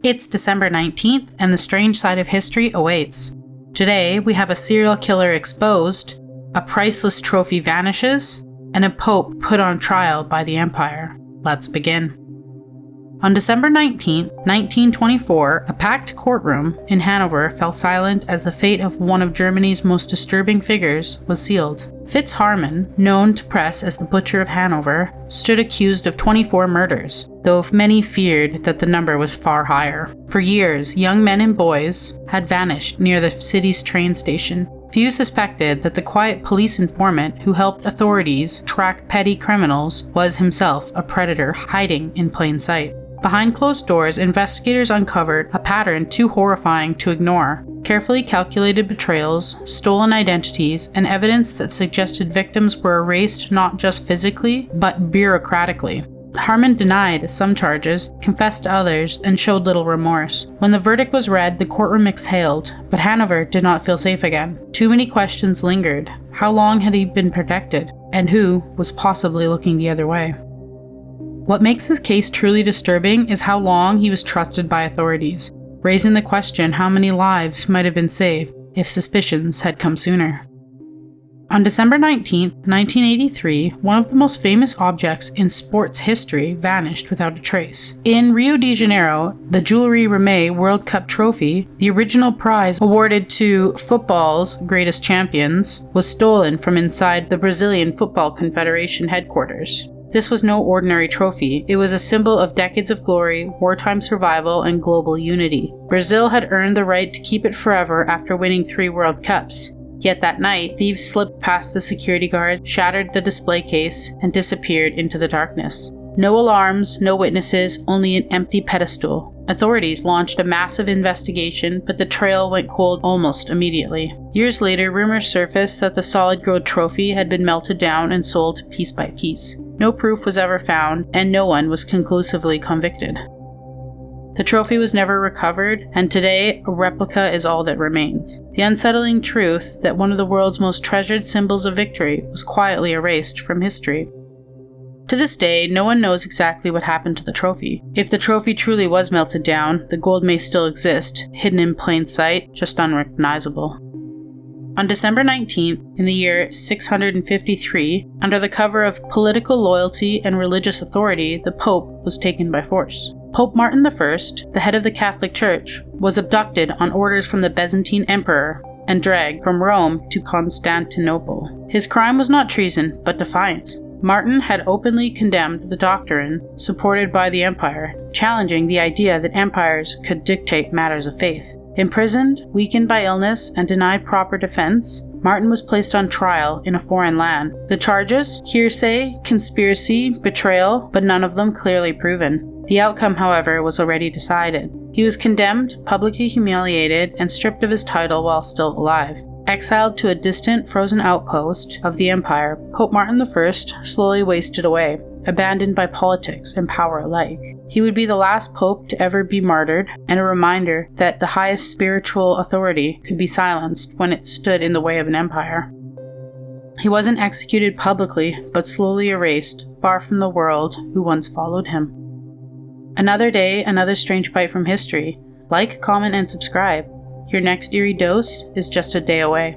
It's December 19th, and the strange side of history awaits. Today, we have a serial killer exposed, a priceless trophy vanishes, and a pope put on trial by the empire. Let's begin. On December 19, 1924, a packed courtroom in Hanover fell silent as the fate of one of Germany's most disturbing figures was sealed. Fritz Haarmann, known to press as the Butcher of Hanover, stood accused of 24 murders, though many feared that the number was far higher. For years, young men and boys had vanished near the city's train station. Few suspected that the quiet police informant who helped authorities track petty criminals was himself a predator hiding in plain sight. Behind closed doors, investigators uncovered a pattern too horrifying to ignore. Carefully calculated betrayals, stolen identities, and evidence that suggested victims were erased not just physically, but bureaucratically. Haarmann denied some charges, confessed to others, and showed little remorse. When the verdict was read, the courtroom exhaled, but Hanover did not feel safe again. Too many questions lingered. How long had he been protected? And who was possibly looking the other way? What makes this case truly disturbing is how long he was trusted by authorities, raising the question how many lives might have been saved if suspicions had come sooner. On December 19, 1983, one of the most famous objects in sports history vanished without a trace. In Rio de Janeiro, the jewelry Rimet World Cup trophy, the original prize awarded to football's greatest champions, was stolen from inside the Brazilian Football Confederation headquarters. This was no ordinary trophy. It was a symbol of decades of glory, wartime survival, and global unity. Brazil had earned the right to keep it forever after winning 3 World Cups. Yet that night, thieves slipped past the security guards, shattered the display case, and disappeared into the darkness. No alarms, no witnesses, only an empty pedestal. Authorities launched a massive investigation, but the trail went cold almost immediately. Years later, rumors surfaced that the solid gold trophy had been melted down and sold piece by piece. No proof was ever found, and no one was conclusively convicted. The trophy was never recovered, and today, a replica is all that remains. The unsettling truth that one of the world's most treasured symbols of victory was quietly erased from history. To this day, no one knows exactly what happened to the trophy. If the trophy truly was melted down, the gold may still exist, hidden in plain sight, just unrecognizable. On December 19th, in the year 653, under the cover of political loyalty and religious authority, the Pope was taken by force. Pope Martin I, the head of the Catholic Church, was abducted on orders from the Byzantine Emperor and dragged from Rome to Constantinople. His crime was not treason, but defiance. Martin had openly condemned the doctrine supported by the empire, challenging the idea that empires could dictate matters of faith. Imprisoned, weakened by illness, and denied proper defense, Martin was placed on trial in a foreign land. The charges? Hearsay, conspiracy, betrayal, but none of them clearly proven. The outcome, however, was already decided. He was condemned, publicly humiliated, and stripped of his title while still alive. Exiled to a distant, frozen outpost of the empire, Pope Martin I slowly wasted away, abandoned by politics and power alike. He would be the last pope to ever be martyred, and a reminder that the highest spiritual authority could be silenced when it stood in the way of an empire. He wasn't executed publicly, but slowly erased, far from the world who once followed him. Another day, another strange bite from history. Like, comment, and subscribe. Your next eerie dose is just a day away.